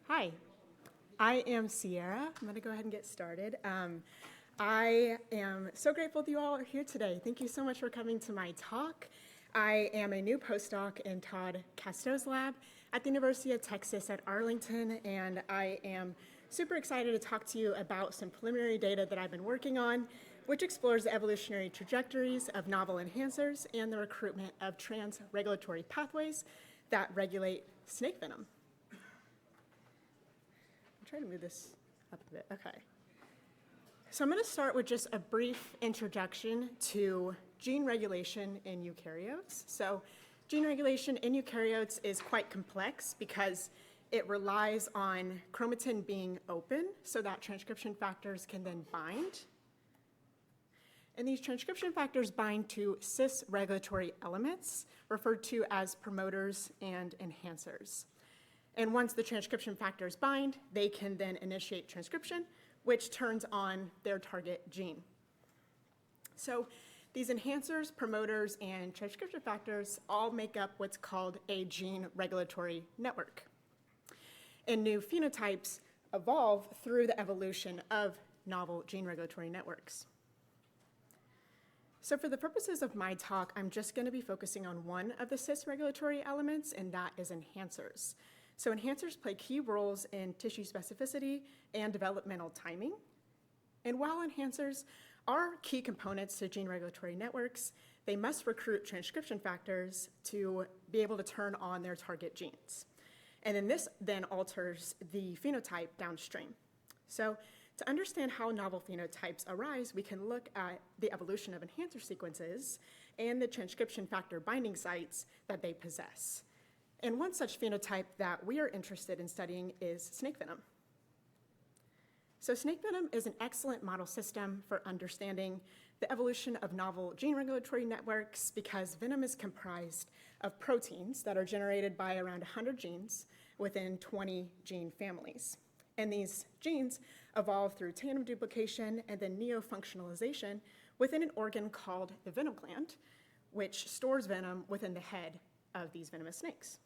Hi, I am Sierra. I'm going to go ahead and get started. I am so grateful that you all are here today. Thank you so much for coming to my talk. I am a new postdoc in Todd Casto's lab at the University of Texas at Arlington, and I am super excited to talk to you about some preliminary data that I've been working on, which explores the evolutionary trajectories of novel enhancers and the recruitment of trans-regulatory pathways that regulate snake venom. Try to move this up a bit. Okay. So I'm going to start with just a brief introduction to gene regulation in eukaryotes. So gene regulation in eukaryotes is quite complex because it relies on chromatin being open so that transcription factors can then bind. And these transcription factors bind to cis-regulatory elements referred to as promoters and enhancers. And once the transcription factors bind, they can then initiate transcription, which turns on their target gene. So these enhancers, promoters, and transcription factors all make up what's called a gene regulatory network. And new phenotypes evolve through the evolution of novel gene regulatory networks. So for the purposes of my talk, I'm just going to be focusing on one of the cis-regulatory elements, and that is enhancers. So enhancers play key roles in tissue specificity and developmental timing. And while enhancers are key components to gene regulatory networks, they must recruit transcription factors to be able to turn on their target genes. And then this then alters the phenotype downstream. So to understand how novel phenotypes arise, we can look at the evolution of enhancer sequences and the transcription factor binding sites that they possess. And one such phenotype that we are interested in studying is snake venom. So snake venom is an excellent model system for understanding the evolution of novel gene regulatory networks because venom is comprised of proteins that are generated by around 100 genes within 20 gene families. And these genes evolve through tandem duplication and then neofunctionalization within an organ called the venom gland, which stores venom within the head of these venomous snakes.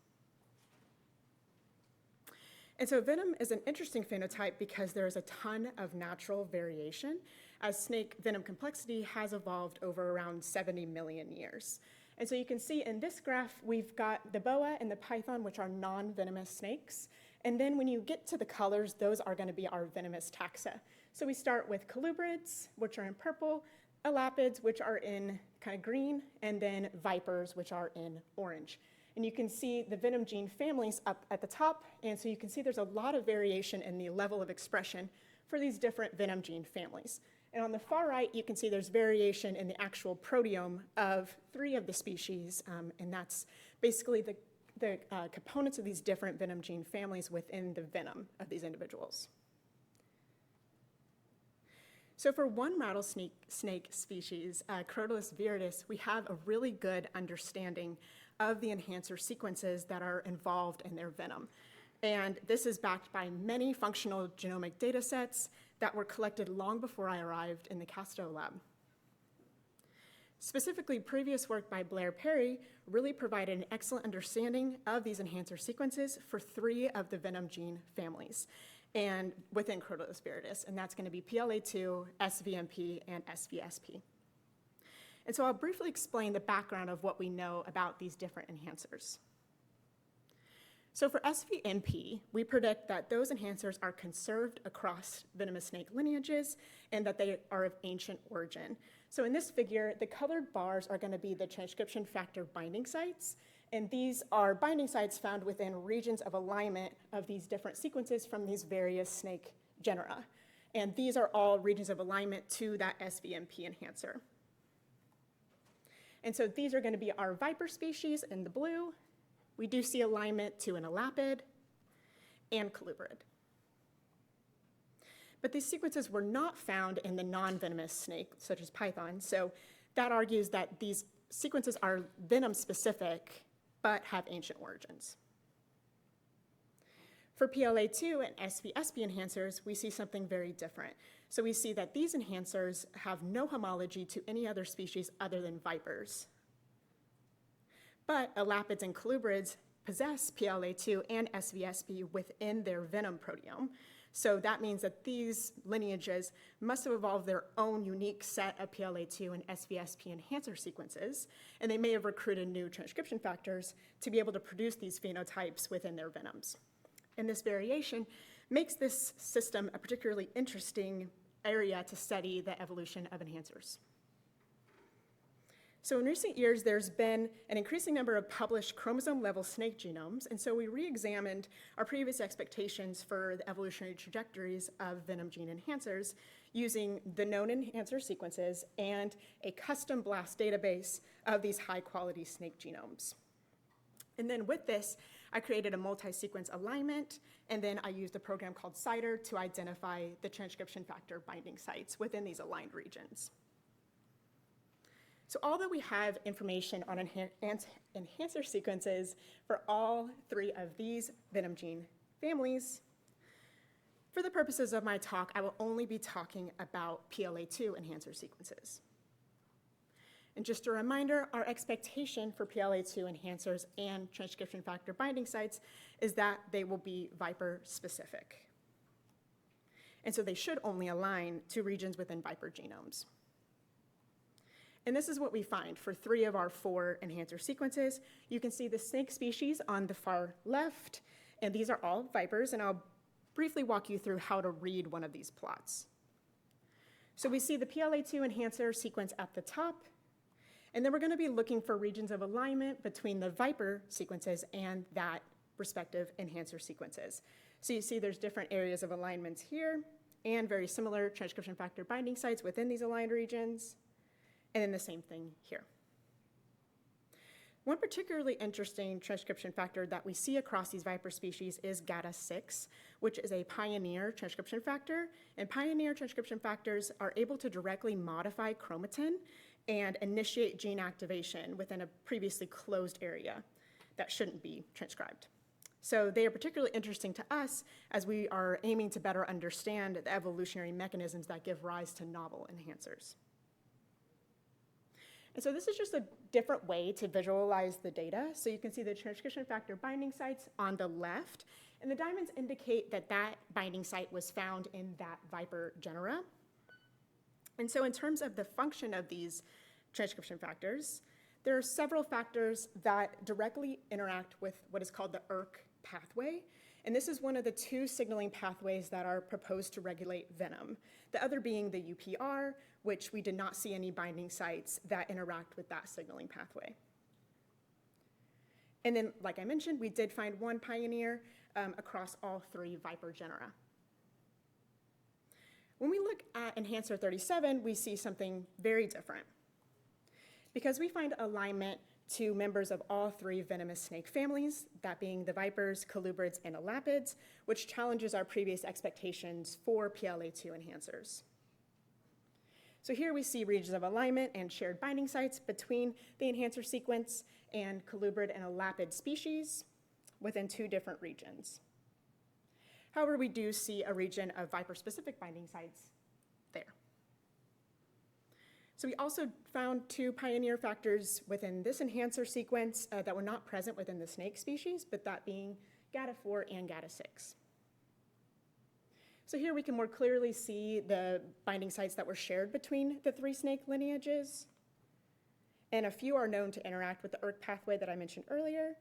And so venom is an interesting phenotype because there is a ton of natural variation as snake venom complexity has evolved over around 70 million years. And so you can see in this graph, we've got the boa and the python, which are non-venomous snakes. And then when you get to the colors, those are going to be our venomous taxa. So we start with colubrids, which are in purple, elapids, which are in kind of green, and then vipers, which are in orange. And you can see the venom gene families up at the top, and so you can see there's a lot of variation in the level of expression for these different venom gene families. And on the far right, you can see there's variation in the actual proteome of 3 of the species, and that's basically the components of these different venom gene families within the venom of these individuals. So for one rattlesnake species, Crotalus viridis, we have a really good understanding of the enhancer sequences that are involved in their venom. And this is backed by many functional genomic data sets that were collected long before I arrived in the Casto lab. Specifically, previous work by Blair Perry really provided an excellent understanding of these enhancer sequences for 3 of the venom gene families and within Crotalus viridis, and that's going to be PLA2, SVMP, and SVSP. And so I'll briefly explain the background of what we know about these different enhancers. So for SVMP, we predict that those enhancers are conserved across venomous snake lineages and that they are of ancient origin. So in this figure, the colored bars are going to be the transcription factor binding sites, and these are binding sites found within regions of alignment of these different sequences from these various snake genera. And these are all regions of alignment to that SVMP enhancer. And so these are going to be our viper species in the blue. We do see alignment to an elapid and colubrid. But these sequences were not found in the non-venomous snake, such as python, so that argues that these sequences are venom-specific, but have ancient origins. For PLA2 and SVSP enhancers, we see something very different. So we see that these enhancers have no homology to any other species other than vipers. But elapids and colubrids possess PLA2 and SVSP within their venom proteome. So that means that these lineages must have evolved their own unique set of PLA2 and SVSP enhancer sequences, and they may have recruited new transcription factors to be able to produce these phenotypes within their venoms. And this variation makes this system a particularly interesting area to study the evolution of enhancers. So in recent years, there's been an increasing number of published chromosome-level snake genomes, and so we re-examined our previous expectations for the evolutionary trajectories of venom gene enhancers using the known enhancer sequences and a custom BLAST database of these high-quality snake genomes. And then with this, I created a multi-sequence alignment, and then I used a program called CIDR to identify the transcription factor binding sites within these aligned regions. So although we have information on enhancer sequences for all three of these venom gene families, for the purposes of my talk, I will only be talking about PLA2 enhancer sequences. And just a reminder, our expectation for PLA2 enhancers and transcription factor binding sites is that they will be Viper specific. And so they should only align to regions within Viper genomes. And this is what we find for 3 of our 4 enhancer sequences. You can see the snake species on the far left, and these are all vipers, and I'll briefly walk you through how to read one of these plots. So we see the PLA2 enhancer sequence at the top, and then we're going to be looking for regions of alignment between the viper sequences and that respective enhancer sequences. So you see there's different areas of alignments here, and very similar transcription factor binding sites within these aligned regions. And then the same thing here. One particularly interesting transcription factor that we see across these viper species is GATA6, which is a pioneer transcription factor. And pioneer transcription factors are able to directly modify chromatin and initiate gene activation within a previously closed area that shouldn't be transcribed. So they are particularly interesting to us as we are aiming to better understand the evolutionary mechanisms that give rise to novel enhancers. And so this is just a different way to visualize the data. So you can see the transcription factor binding sites on the left, and the diamonds indicate that that binding site was found in that viper genera. And so in terms of the function of these transcription factors, there are several factors that directly interact with what is called the ERK pathway. And this is one of the 2 signaling pathways that are proposed to regulate venom. The other being the UPR, which we did not see any binding sites that interact with that signaling pathway. And then, like I mentioned, we did find one pioneer across all 3 viper genera. When we look at enhancer 37, we see something very different. Because we find alignment to members of all 3 venomous snake families, that being the vipers, colubrids, and elapids, which challenges our previous expectations for PLA2 enhancers. So here we see regions of alignment and shared binding sites between the enhancer sequence and colubrid and elapid species within 2 different regions. However, we do see a region of viper-specific binding sites there. So we also found 2 pioneer factors within this enhancer sequence that were not present within the snake species, but that being GATA4 and GATA6. So here we can more clearly see the binding sites that were shared between the 3 snake lineages. And a few are known to interact with the ERK pathway that I mentioned earlier.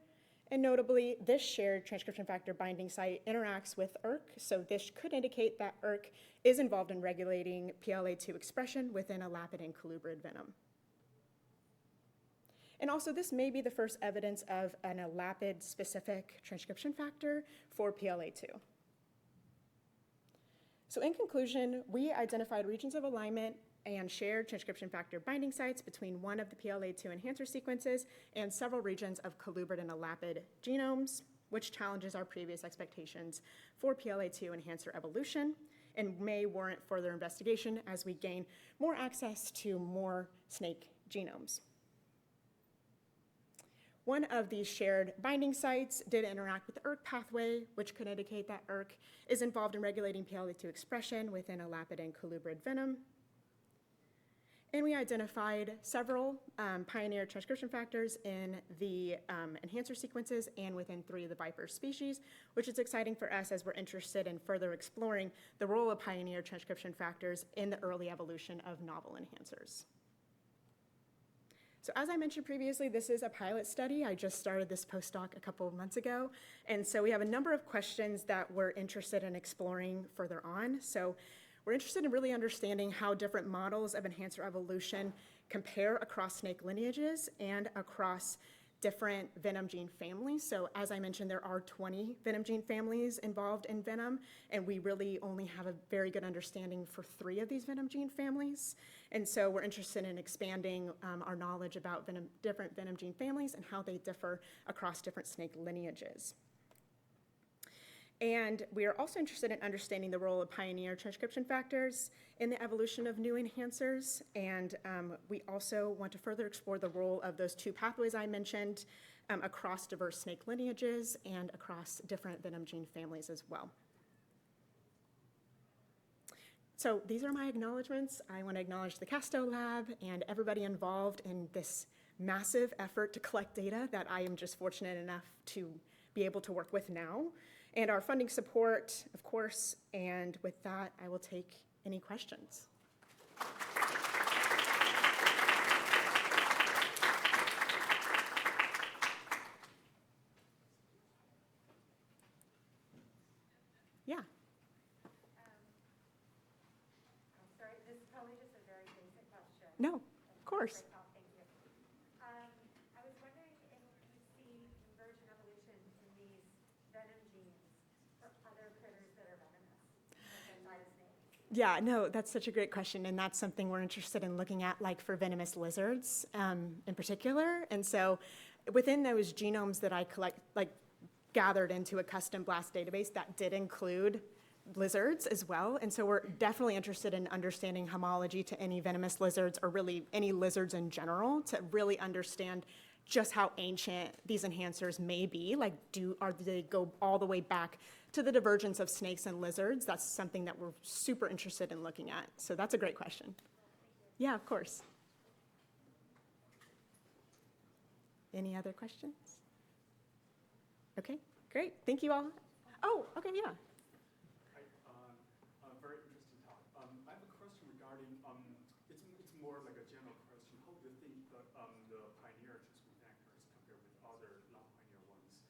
And notably, this shared transcription factor binding site interacts with ERK, so this could indicate that ERK is involved in regulating PLA2 expression within elapid and colubrid venom. And also, this may be the first evidence of an elapid-specific transcription factor for PLA2. So in conclusion, we identified regions of alignment and shared transcription factor binding sites between one of the PLA2 enhancer sequences and several regions of colubrid and elapid genomes, which challenges our previous expectations for PLA2 enhancer evolution and may warrant further investigation as we gain more access to more snake genomes. One of these shared binding sites did interact with the ERK pathway, which could indicate that ERK is involved in regulating PLA2 expression within elapid and colubrid venom. And we identified several pioneer transcription factors in the enhancer sequences and within 3 of the viper species, which is exciting for us as we're interested in further exploring the role of pioneer transcription factors in the early evolution of novel enhancers. So as I mentioned previously, this is a pilot study. I just started this postdoc a couple of months ago. And so we have a number of questions that we're interested in exploring further on. So we're interested in really understanding how different models of enhancer evolution compare across snake lineages and across different venom gene families. So as I mentioned, there are 20 venom gene families involved in venom, and we really only have a very good understanding for 3 of these venom gene families. And so we're interested in expanding our knowledge about different venom gene families and how they differ across different snake lineages. And we are also interested in understanding the role of pioneer transcription factors in the evolution of new enhancers. And we also want to further explore the role of those 2 pathways I mentioned across diverse snake lineages and across different venom gene families as well. So these are my acknowledgments. I want to acknowledge the Casto Lab and everybody involved in this massive effort to collect data that I am just fortunate enough to be able to work with now. And our funding support, of course, and with that, I will take any questions. Yeah. I'm sorry, this is probably just a very basic question. No, of course. Thank you. I was wondering if you see convergent evolution in these venom genes for other critters that are venomous, like inside of snakes. Yeah, no, that's such a great question, and that's something we're interested in looking at, like for venomous lizards in particular. And so within those genomes that I gathered into a custom BLAST database, that did include lizards as well. And so we're definitely interested in understanding homology to any venomous lizards, or really any lizards in general, to really understand just how ancient these enhancers may be. Like, do they go all the way back to the divergence of snakes and lizards? That's something that we're super interested in looking at. So that's a great question. Yeah, of course. Any other questions? Okay, great. Thank you all. Oh, okay, yeah. Very interesting talk. I have a question regarding, it's more like a general question. How do you think the pioneer transcription factors compare with other non-pioneer ones?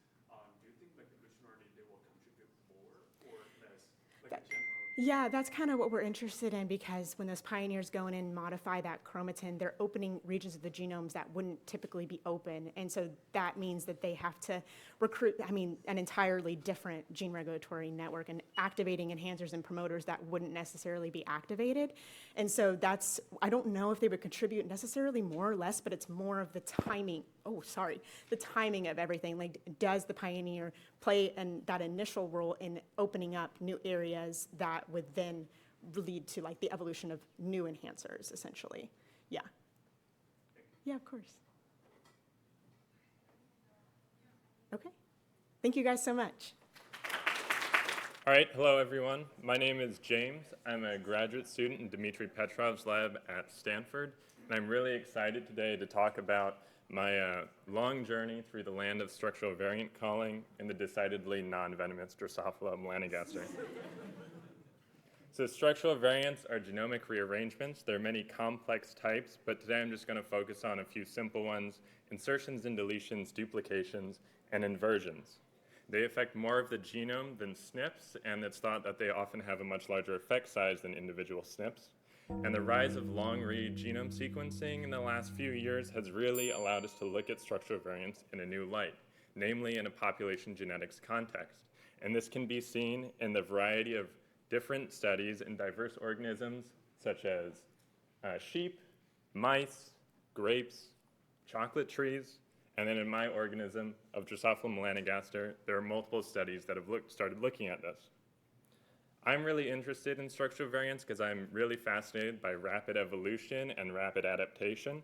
Do you think like evolutionarily they will contribute more or less, like a general? Yeah, that's kind of what we're interested in, because when those pioneers go in and modify that chromatin, they're opening regions of the genomes that wouldn't typically be open. And so that means that they have to recruit, an entirely different gene regulatory network and activating enhancers and promoters that wouldn't necessarily be activated. And so I don't know if they would contribute necessarily more or less, but it's more of the timing. The timing of everything. Like, does the pioneer play that initial role in opening up new areas that would then lead to like the evolution of new enhancers, essentially? Yeah. Yeah, of course. Okay. Thank you guys so much. All right, hello everyone. My name is James. I'm a graduate student in Dmitry Petrov's lab at Stanford, and I'm really excited today to talk about my long journey through the land of structural variant calling in the decidedly non-venomous Drosophila melanogaster. So structural variants are genomic rearrangements. There are many complex types, but today I'm just going to focus on a few simple ones: insertions and deletions, duplications, and inversions. They affect more of the genome than SNPs, and it's thought that they often have a much larger effect size than individual SNPs. And the rise of long-read genome sequencing in the last few years has really allowed us to look at structural variants in a new light, namely in a population genetics context. And this can be seen in the variety of different studies in diverse organisms, such as sheep, mice, grapes, chocolate trees, and then in my organism of Drosophila melanogaster, there are multiple studies that have started looking at this. I'm really interested in structural variants because I'm really fascinated by rapid evolution and rapid adaptation.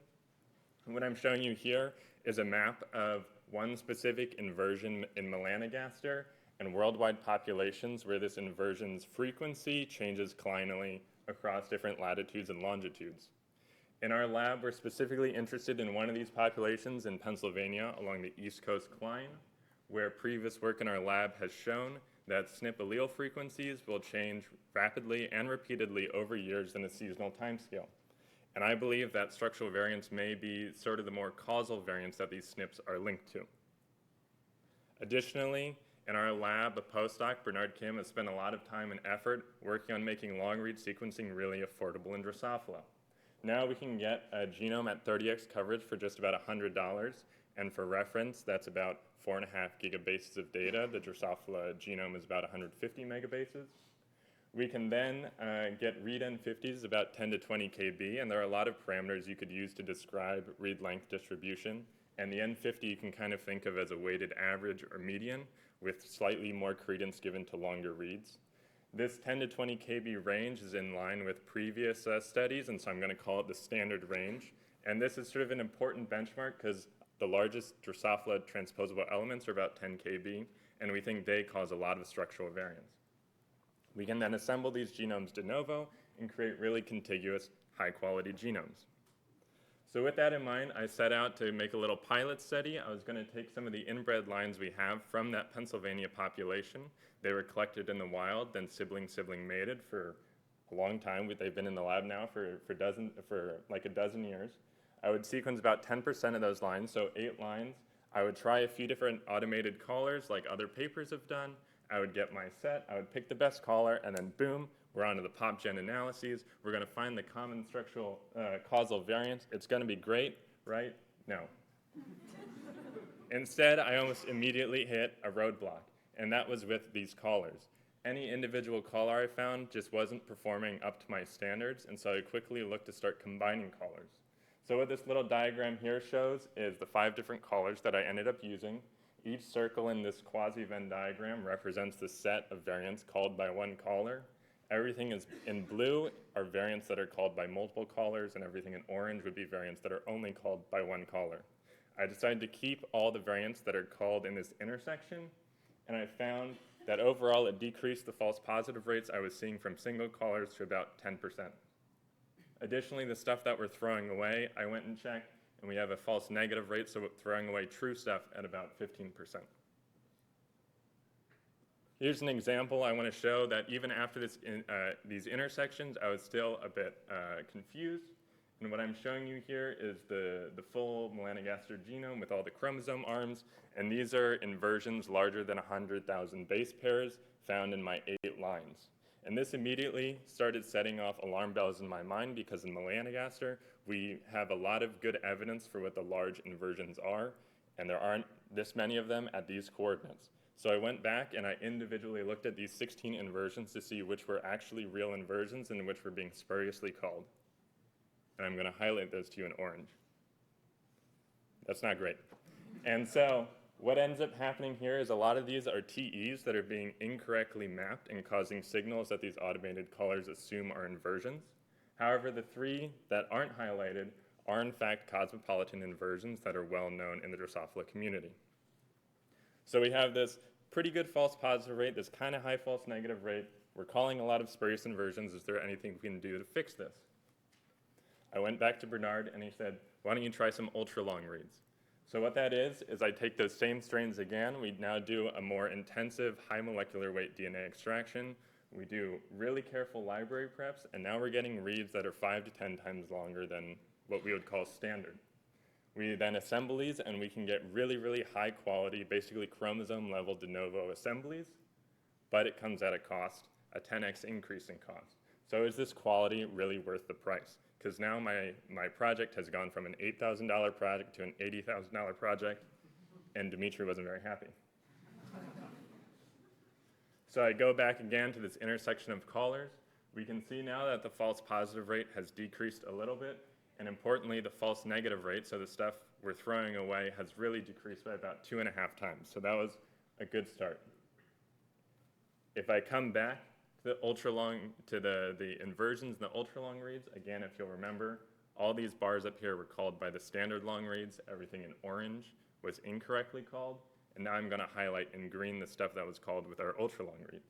And what I'm showing you here is a map of one specific inversion in melanogaster and worldwide populations where this inversion's frequency changes clinally across different latitudes and longitudes. In our lab, we're specifically interested in one of these populations in Pennsylvania along the East Coast Cline, where previous work in our lab has shown that SNP allele frequencies will change rapidly and repeatedly over years in a seasonal timescale. And I believe that structural variants may be sort of the more causal variants that these SNPs are linked to. Additionally, in our lab, a postdoc, Bernard Kim, has spent a lot of time and effort working on making long-read sequencing really affordable in Drosophila. Now we can get a genome at 30x coverage for just about $100, and for reference, that's about 4.5 gigabases of data. The Drosophila genome is about 150 megabases. We can then get read N50s about 10 to 20 kb, and there are a lot of parameters you could use to describe read length distribution. And the N50 you can kind of think of as a weighted average or median, with slightly more credence given to longer reads. This 10 to 20 kb range is in line with previous studies, and so I'm going to call it the standard range. And this is sort of an important benchmark because the largest Drosophila transposable elements are about 10 kb, and we think they cause a lot of structural variance. We can then assemble these genomes de novo and create really contiguous, high-quality genomes. So with that in mind, I set out to make a little pilot study. I was going to take some of the inbred lines we have from that Pennsylvania population. They were collected in the wild, then sibling mated for a long time. They've been in the lab now for like a dozen years. I would sequence about 10% of those lines, so 8 lines. I would try a few different automated callers like other papers have done. I would get my set, I would pick the best caller, and then boom, we're onto the PopGen analyses. We're going to find the common structural causal variants. It's going to be great, right? No. Instead, I almost immediately hit a roadblock, and that was with these callers. Any individual caller I found just wasn't performing up to my standards, and so I quickly looked to start combining callers. So what this little diagram here shows is the 5 different callers that I ended up using. Each circle in this quasi-Venn diagram represents the set of variants called by one caller. Everything is in blue are variants that are called by multiple callers, and everything in orange would be variants that are only called by one caller. I decided to keep all the variants that are called in this intersection, and I found that overall it decreased the false positive rates I was seeing from single callers to about 10%. Additionally, the stuff that we're throwing away, I went and checked, and we have a false negative rate, so we're throwing away true stuff at about 15%. Here's an example I want to show that even after these intersections, I was still a bit confused. And what I'm showing you here is the full melanogaster genome with all the chromosome arms, and these are inversions larger than 100,000 base pairs found in my 8 lines. And this immediately started setting off alarm bells in my mind because in melanogaster, we have a lot of good evidence for what the large inversions are, and there aren't this many of them at these coordinates. So I went back and I individually looked at these 16 inversions to see which were actually real inversions and which were being spuriously called. And I'm going to highlight those to you in orange. That's not great. And so what ends up happening here is a lot of these are TEs that are being incorrectly mapped and causing signals that these automated callers assume are inversions. However, the 3 that aren't highlighted are in fact cosmopolitan inversions that are well known in the Drosophila community. So we have this pretty good false positive rate, this kind of high false negative rate. We're calling a lot of spurious inversions. Is there anything we can do to fix this? I went back to Bernard and he said, why don't you try some ultra long reads? So what that is I take those same strains again. We now do a more intensive high molecular weight DNA extraction. We do really careful library preps, and now we're getting reads that are 5 to 10 times longer than what we would call standard. We then assemble these, and we can get really, really high quality, basically chromosome level de novo assemblies, but it comes at a cost, a 10x increase in cost. So is this quality really worth the price? Because now my project has gone from an $8,000 project to an $80,000 project, and Dimitri wasn't very happy. So I go back again to this intersection of callers. We can see now that the false positive rate has decreased a little bit, and importantly, the false negative rate, so the stuff we're throwing away, has really decreased by about 2.5 times. So that was a good start. If I come back to the inversions and the ultra long reads, again, if you'll remember, all these bars up here were called by the standard long reads. Everything in orange was incorrectly called. And now I'm going to highlight in green the stuff that was called with our ultra long reads.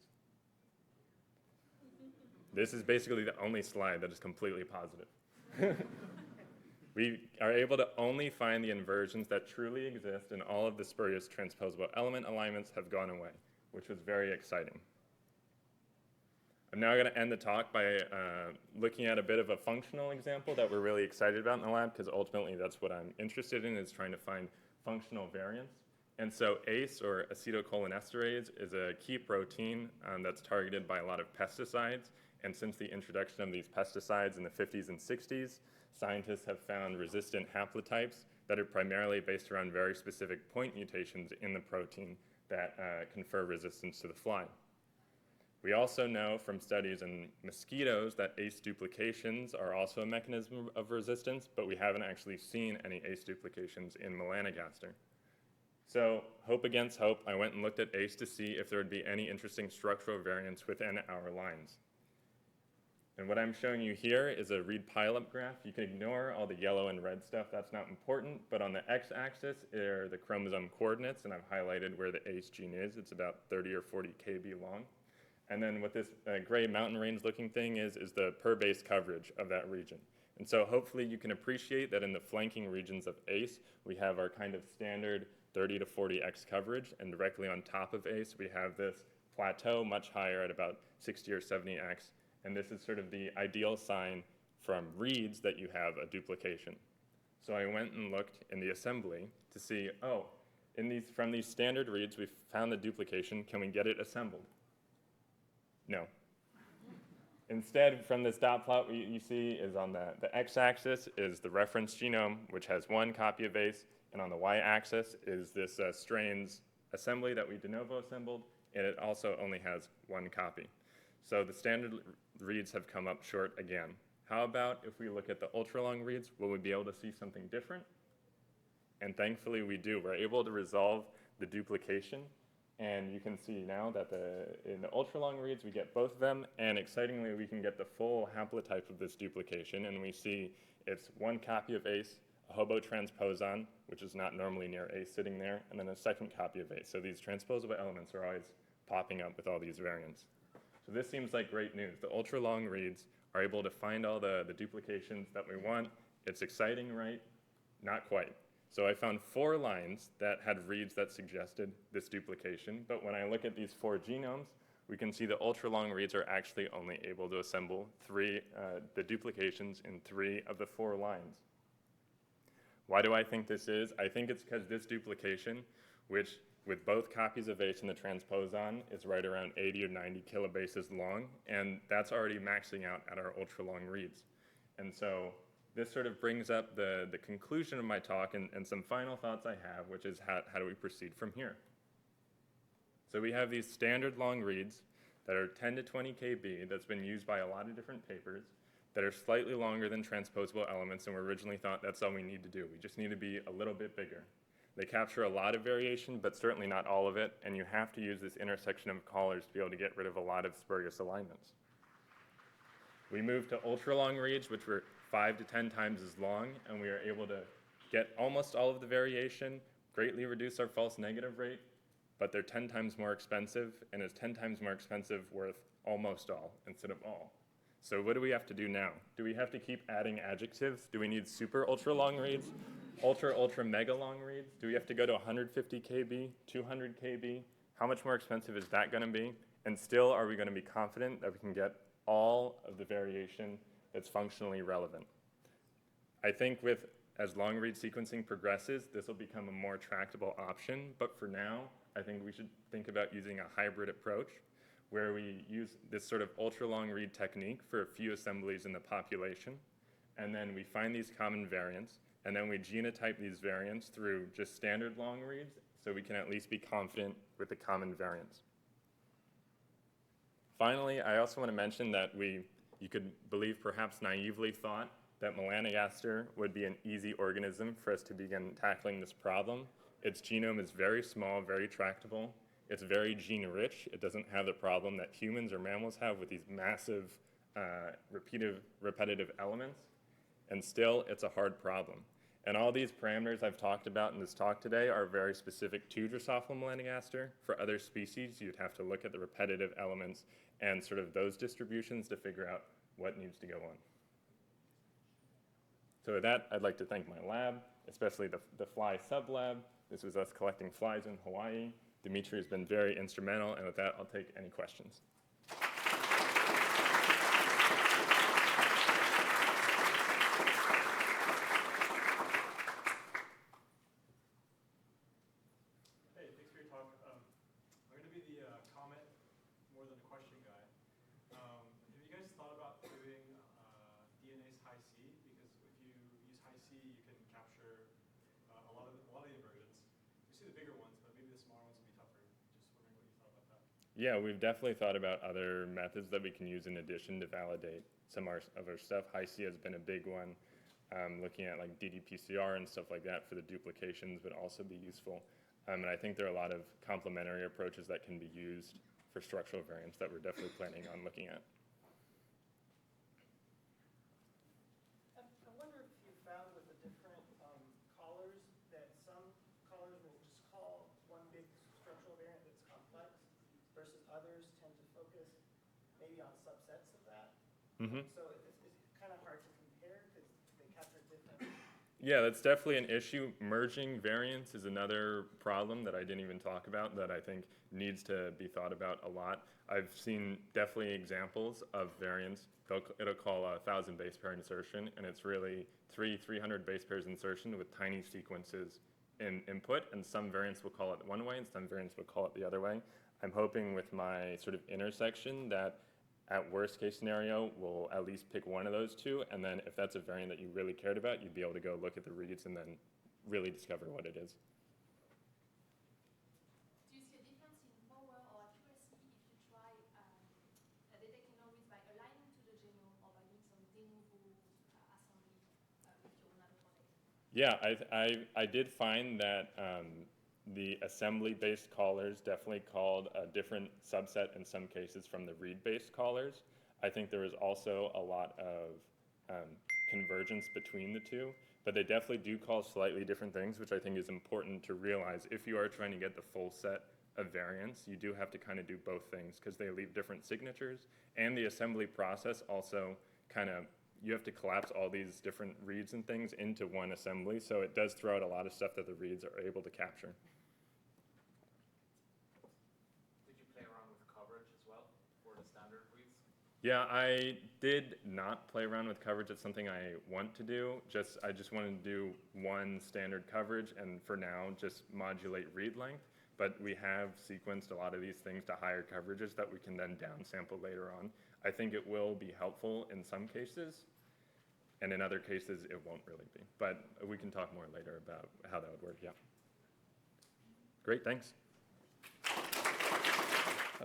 This is basically the only slide that is completely positive. we are able to only find the inversions that truly exist, and all of the spurious transposable element alignments have gone away, which was very exciting. I'm now going to end the talk by looking at a bit of a functional example that we're really excited about in the lab, because ultimately that's what I'm interested in, is trying to find functional variants. And so ACE, or acetylcholinesterase, is a key protein that's targeted by a lot of pesticides. And since the introduction of these pesticides in the 50s and 60s, scientists have found resistant haplotypes that are primarily based around very specific point mutations in the protein that confer resistance to the fly. We also know from studies in mosquitoes that ACE duplications are also a mechanism of resistance, but we haven't actually seen any ACE duplications in melanogaster. So, hope against hope, I went and looked at ACE to see if there would be any interesting structural variants within our lines. And what I'm showing you here is a read pileup graph. You can ignore all the yellow and red stuff, that's not important, but on the x-axis are the chromosome coordinates, and I've highlighted where the ACE gene is. It's about 30 or 40 kb long. And then what this gray mountain range looking thing is the per base coverage of that region. And so hopefully you can appreciate that in the flanking regions of ACE, we have our kind of standard 30 to 40x coverage, and directly on top of ACE, we have this plateau much higher at about 60 or 70x. And this is sort of the ideal sign from reads that you have a duplication. So I went and looked in the assembly to see, oh, from these standard reads, we've found the duplication. Can we get it assembled? No. Instead, from this dot plot, what you see is on the x-axis is the reference genome, which has one copy of ACE, and on the y-axis is this strain's assembly that we de novo assembled, and it also only has one copy. So the standard reads have come up short again. How about if we look at the ultra-long reads, will we be able to see something different? And thankfully we do. We're able to resolve the duplication, and you can see now that in the ultra-long reads we get both of them, and excitingly we can get the full haplotype of this duplication, and we see it's one copy of ACE, a hobotransposon, which is not normally near ACE sitting there, and then a second copy of ACE. So these transposable elements are always popping up with all these variants. So this seems like great news. The ultra-long reads are able to find all the duplications that we want. It's exciting, right? Not quite. So I found 4 lines that had reads that suggested this duplication, but when I look at these 4 genomes, we can see the ultra-long reads are actually only able to assemble the duplications in 3 of the 4 lines. Why do I think this is? I think it's because this duplication, which with both copies of ACE and the transposon, is right around 80 or 90 kilobases long, and that's already maxing out at our ultra-long reads. And so this sort of brings up the conclusion of my talk and some final thoughts I have, which is how do we proceed from here? So we have these standard long reads that are 10 to 20 kb that's been used by a lot of different papers that are slightly longer than transposable elements, and we originally thought that's all we need to do. We just need to be a little bit bigger. They capture a lot of variation, but certainly not all of it, and you have to use this intersection of collars to be able to get rid of a lot of spurious alignments. We moved to ultra-long reads, which were 5 to 10 times as long, and we are able to get almost all of the variation, greatly reduce our false negative rate, but they're 10 times more expensive, and is 10 times more expensive worth almost all instead of all. So what do we have to do now? Do we have to keep adding adjectives? Do we need super ultra-long reads? Ultra mega long reads? Do we have to go to 150 kb, 200 kb? How much more expensive is that going to be? And still, are we going to be confident that we can get all of the variation that's functionally relevant? I think as long read sequencing progresses, this will become a more tractable option, but for now, I think we should think about using a hybrid approach where we use this sort of ultra-long read technique for a few assemblies in the population, and then we find these common variants, and then we genotype these variants through just standard long reads so we can at least be confident with the common variants. Finally, I also want to mention that you could believe perhaps naively thought that melanogaster would be an easy organism for us to begin tackling this problem. Its genome is very small, very tractable. It's very gene-rich. It doesn't have the problem that humans or mammals have with these massive repetitive elements. And still, it's a hard problem. And all these parameters I've talked about in this talk today are very specific to Drosophila melanogaster. For other species, you'd have to look at the repetitive elements and sort of those distributions to figure out what needs to go on. So with that, I'd like to thank my lab, especially the fly sub-lab. This was us collecting flies in Hawaii. Dimitri has been very instrumental, and with that, I'll take any questions. Hey, thanks for your talk. I'm going to be the comment more than a question guy. Have you guys thought about doing DNA's high C? Because if you use high C, you can capture a lot of the inversions. We see the bigger ones, but maybe the smaller ones will be tougher. Just wondering what you thought about that. Yeah, we've definitely thought about other methods that we can use in addition to validate some of our stuff. High C has been a big one, looking at like ddPCR and stuff like that for the duplications would also be useful. And I think there are a lot of complementary approaches that can be used for structural variants that we're definitely planning on looking at. I wonder if you found with the different callers that some callers will just call one big structural variant that's complex versus others tend to focus maybe on subsets of that. Mm-hmm. So it's kind of hard to compare because they capture different. Yeah, that's definitely an issue. Merging variants is another problem that I didn't even talk about that I think needs to be thought about a lot. I've seen definitely examples of variants. It'll call a 1,000 base pair insertion, and it's really 300 base pairs insertion with tiny sequences in input, and some variants will call it one way, and some variants will call it the other way. I'm hoping with my sort of intersection that at worst case scenario, we'll at least pick one of those two, and then if that's a variant that you really cared about, you'd be able to go look at the reads and then really discover what it is. Do you see a difference in power or accuracy if you try detecting no reads by aligning to the genome or by doing some de novo assembly with your own other project? Yeah, I did find that the assembly-based callers definitely called a different subset in some cases from the read-based callers. I think there was also a lot of convergence between the two, but they definitely do call slightly different things, which I think is important to realize. If you are trying to get the full set of variants, you do have to kind of do both things because they leave different signatures, and the assembly process also kind of, you have to collapse all these different reads and things into one assembly, so it does throw out a lot of stuff that the reads are able to capture. Yeah, I did not play around with coverage. It's something I want to do. I just wanted to do one standard coverage and for now just modulate read length. But we have sequenced a lot of these things to higher coverages that we can then downsample later on. I think it will be helpful in some cases, and in other cases it won't really be. But we can talk more later about how that would work, yeah. Great, thanks.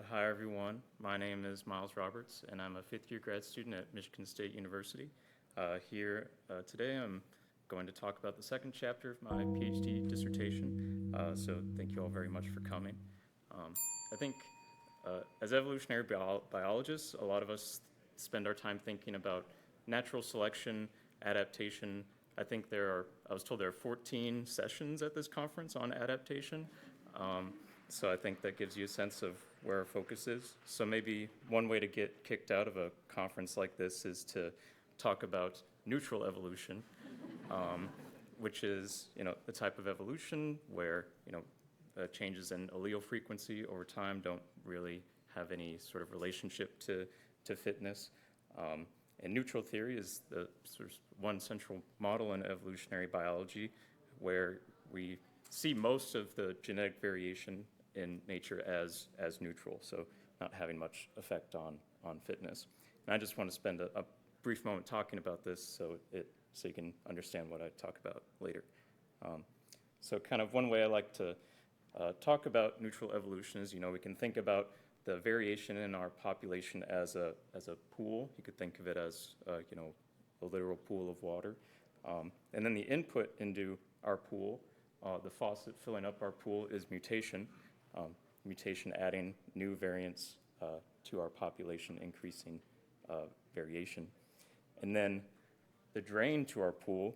Hi, everyone. My name is Miles Roberts, and I'm a fifth-year grad student at Michigan State University. Here today, I'm going to talk about the second chapter of my PhD dissertation, so thank you all very much for coming. I think as evolutionary biologists, a lot of us spend our time thinking about natural selection, adaptation. I think I was told there are 14 sessions at this conference on adaptation. So I think that gives you a sense of where our focus is. So maybe one way to get kicked out of a conference like this is to talk about neutral evolution, which is, the type of evolution where, changes in allele frequency over time don't really have any sort of relationship to fitness. And neutral theory is the sort of one central model in evolutionary biology where we see most of the genetic variation in nature as neutral, so not having much effect on fitness. And I just want to spend a brief moment talking about this so you can understand what I talk about later. So kind of one way I like to talk about neutral evolution is, we can think about the variation in our population as a pool. You could think of it as, a literal pool of water. And then the input into our pool, the faucet filling up our pool, is mutation. Mutation adding new variants to our population, increasing variation. And then the drain to our pool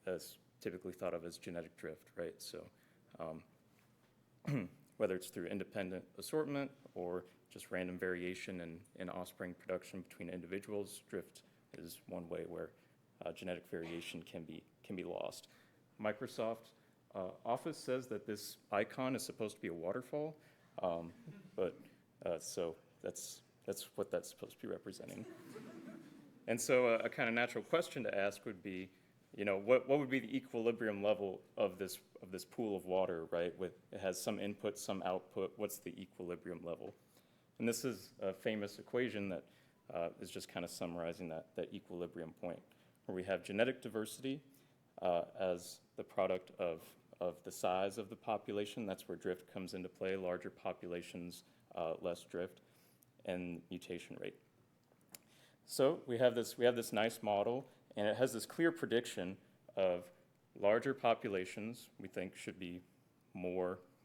is typically thought of as genetic drift, right? So whether it's through independent assortment or just random variation in offspring production between individuals, drift is one way where genetic variation can be lost. Microsoft Office says that this icon is supposed to be a waterfall, so that's what that's supposed to be representing. And so a kind of natural question to ask would be, what would be the equilibrium level of this pool of water, right? It has some input, some output. What's the equilibrium level? And this is a famous equation that is just kind of summarizing that equilibrium point, where we have genetic diversity as the product of the size of the population. That's where drift comes into play. Larger populations, less drift, and mutation rate. So we have this nice model, and it has this clear prediction of larger populations we think should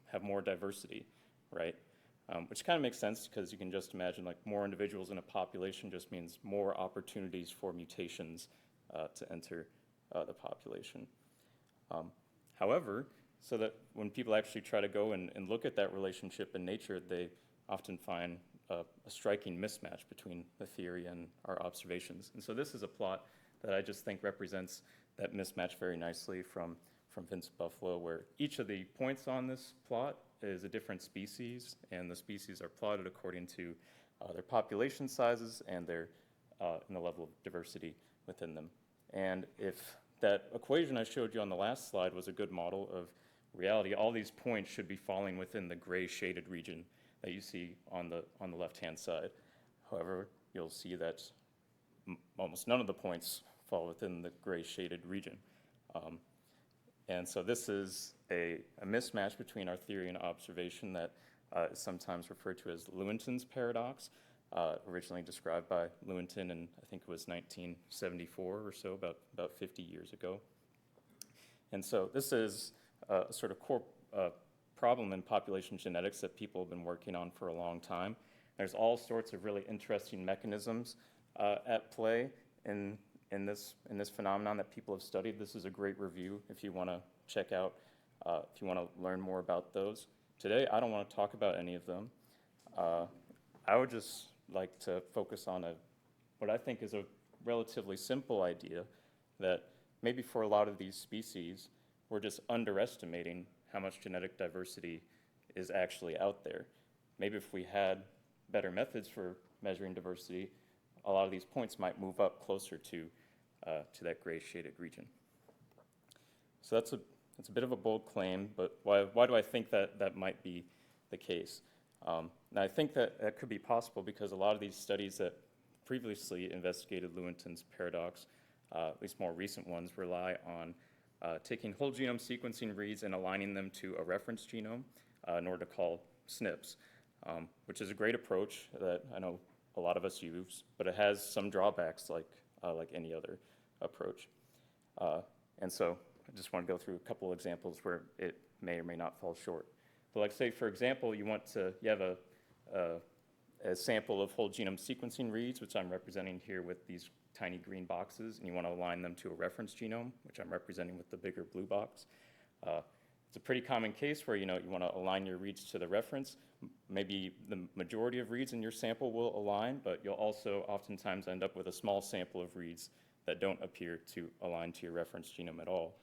have more diversity, right? Which kind of makes sense because you can just imagine like more individuals in a population just means more opportunities for mutations to enter the population. However, so that when people actually try to go and look at that relationship in nature, they often find a striking mismatch between the theory and our observations. And so this is a plot that I just think represents that mismatch very nicely from Vincent Buffalo, where each of the points on this plot is a different species, and the species are plotted according to their population sizes and the level of diversity within them. And if that equation I showed you on the last slide was a good model of reality, all these points should be falling within the gray shaded region that you see on the left-hand side. However, you'll see that almost none of the points fall within the gray shaded region. And so this is a mismatch between our theory and observation that is sometimes referred to as Lewontin's paradox, originally described by Lewontin in, I think it was 1974 or so, about 50 years ago. And so this is a sort of core problem in population genetics that people have been working on for a long time. There's all sorts of really interesting mechanisms at play in this phenomenon that people have studied. This is a great review if you want to check out, if you want to learn more about those. Today, I don't want to talk about any of them. I would just like to focus on what I think is a relatively simple idea that maybe for a lot of these species, we're just underestimating how much genetic diversity is actually out there. Maybe if we had better methods for measuring diversity, a lot of these points might move up closer to that gray shaded region. So that's a bit of a bold claim, but why do I think that might be the case? And I think that could be possible because a lot of these studies that previously investigated Lewontin's paradox, at least more recent ones, rely on taking whole genome sequencing reads and aligning them to a reference genome in order to call SNPs, which is a great approach that I know a lot of us use, but it has some drawbacks like any other approach. And so I just want to go through a couple examples where it may or may not fall short. But like say, for example, you have a sample of whole genome sequencing reads, which I'm representing here with these tiny green boxes, and you want to align them to a reference genome, which I'm representing with the bigger blue box. It's a pretty common case where you want to align your reads to the reference. Maybe the majority of reads in your sample will align, but you'll also oftentimes end up with a small sample of reads that don't appear to align to your reference genome at all.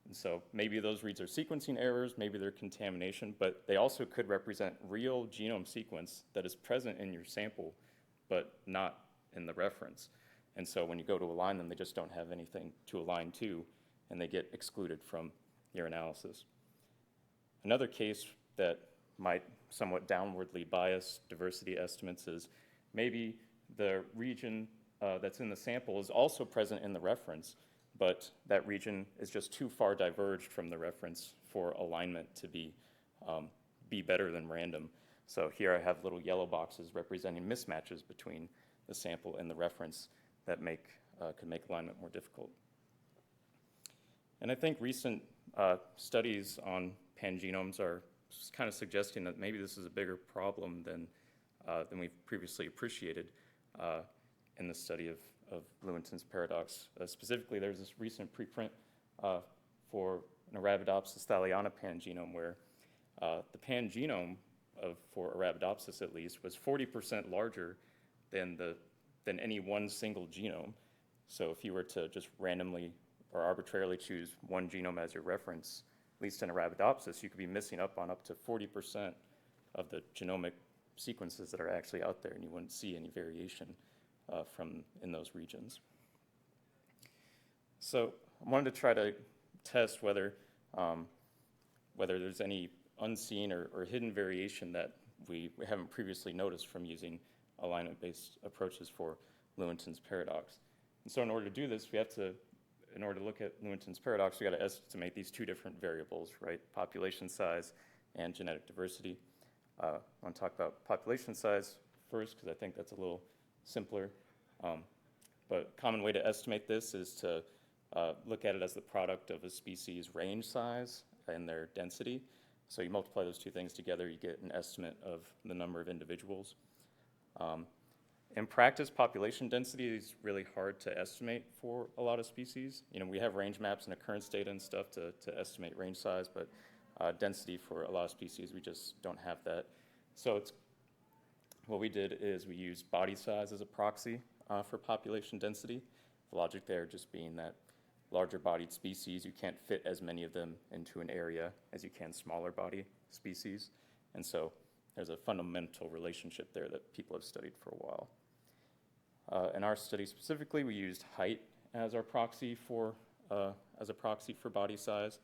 And so maybe those reads are sequencing errors, maybe they're contamination, but they also could represent real genome sequence that is present in your sample, but not in the reference. And so when you go to align them, they just don't have anything to align to, and they get excluded from your analysis. Another case that might somewhat downwardly bias diversity estimates is maybe the region that's in the sample is also present in the reference, but that region is just too far diverged from the reference for alignment to be better than random. So here I have little yellow boxes representing mismatches between the sample and the reference that could make alignment more difficult. And I think recent studies on pangenomes are kind of suggesting that maybe this is a bigger problem than we've previously appreciated in the study of Lewontin's paradox. Specifically, there's this recent preprint for an Arabidopsis thaliana pangenome where the pangenome for Arabidopsis at least was 40% larger than any one single genome. So if you were to just randomly or arbitrarily choose one genome as your reference, at least in Arabidopsis, you could be missing up on up to 40% of the genomic sequences that are actually out there, and you wouldn't see any variation from in those regions. So I wanted to try to test whether there's any unseen or hidden variation that we haven't previously noticed from using alignment-based approaches for Lewontin's paradox. And so in order to do this, in order to look at Lewontin's paradox, we got to estimate these two different variables, right? Population size and genetic diversity. I want to talk about population size first because I think that's a little simpler. But a common way to estimate this is to look at it as the product of a species' range size and their density. So you multiply those two things together, you get an estimate of the number of individuals. In practice, population density is really hard to estimate for a lot of species. You know, we have range maps and occurrence data and stuff to estimate range size, but density for a lot of species, we just don't have that. So what we did is we used body size as a proxy for population density. The logic there just being that larger bodied species, you can't fit as many of them into an area as you can smaller body species. And so there's a fundamental relationship there that people have studied for a while. In our study specifically, we used height as our proxy for body size.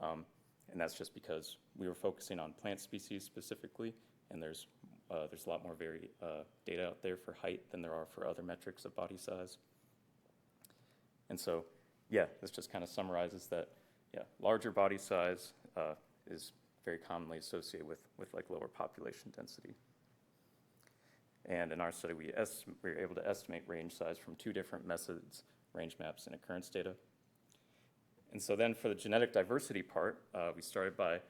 And that's just because we were focusing on plant species specifically, and there's a lot more data out there for height than there are for other metrics of body size. And so, yeah, this just kind of summarizes that, yeah, larger body size is very commonly associated with like lower population density. And in our study, we were able to estimate range size from two different methods, range maps and occurrence data. And so then for the genetic diversity part, we started by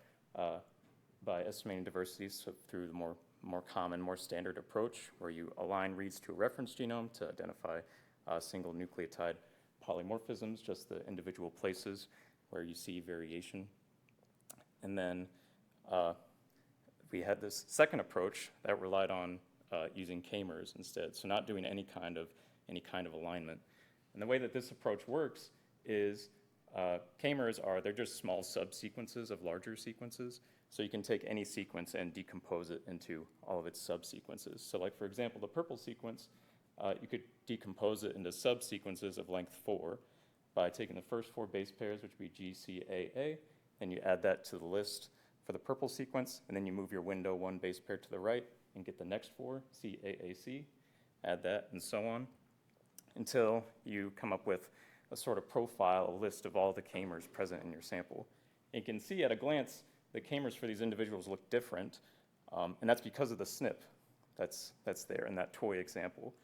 estimating diversity through the more common, more standard approach where you align reads to a reference genome to identify single nucleotide polymorphisms, just the individual places where you see variation. And then we had this second approach that relied on using k-mers instead, so not doing any kind of alignment. And the way that this approach works is k-mers they're just small subsequences of larger sequences. So you can take any sequence and decompose it into all of its subsequences. So like, for example, the purple sequence, you could decompose it into subsequences of length 4 by taking the first 4 base pairs, which would be G, C, A, A, and you add that to the list for the purple sequence, and then you move your window 1 base pair to the right and get the next 4, C, A, A, C, add that, and so on, until you come up with a sort of profile, a list of all the k-mers present in your sample. And you can see at a glance the k-mers for these individuals look different, and that's because of the SNP that's there in that toy example.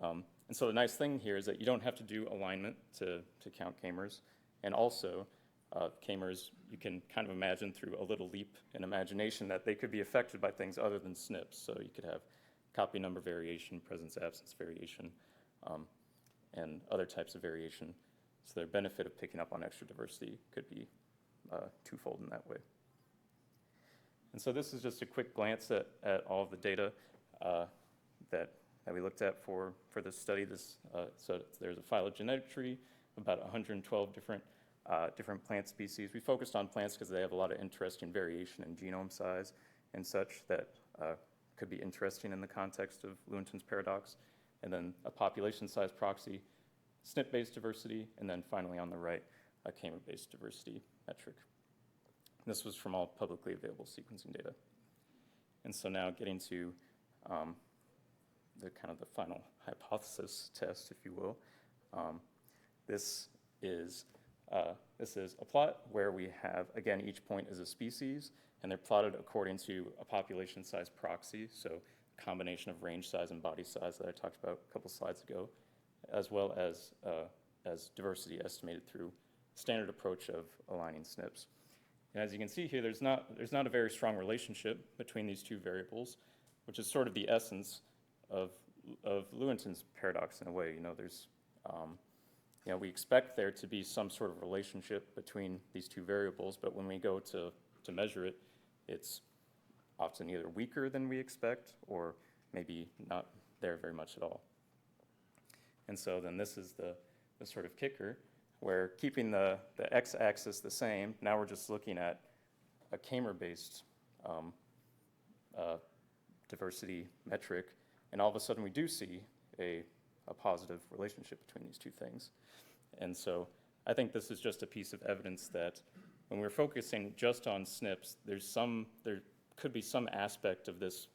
And so the nice thing here is that you don't have to do alignment to count k-mers, and also k-mers, you can kind of imagine through a little leap in imagination that they could be affected by things other than SNPs. So you could have copy number variation, presence-absence variation, and other types of variation. So their benefit of picking up on extra diversity could be twofold in that way. And so this is just a quick glance at all of the data that we looked at for this study. So there's a phylogenetic tree of about 112 different plant species. We focused on plants because they have a lot of interesting variation in genome size and such that could be interesting in the context of Lewontin's paradox. And then a population size proxy, SNP-based diversity, and then finally on the right, a k-mer-based diversity metric. This was from all publicly available sequencing data. And so now getting to the final hypothesis test, if you will. This is a plot where we have, again, each point is a species, and they're plotted according to a population size proxy, so a combination of range size and body size that I talked about a couple slides ago, as well as diversity estimated through standard approach of aligning SNPs. And as you can see here, there's not a very strong relationship between these two variables, which is sort of the essence of Lewontin's paradox in a way. We expect there to be some sort of relationship between these two variables, but when we go to measure it, it's often either weaker than we expect or maybe not there very much at all. And so then this is the sort of kicker, where keeping the x-axis the same, now we're just looking at a Kamer-based diversity metric, and all of a sudden we do see a positive relationship between these two things. And so I think this is just a piece of evidence that when we're focusing just on SNPs, there could be some aspect of this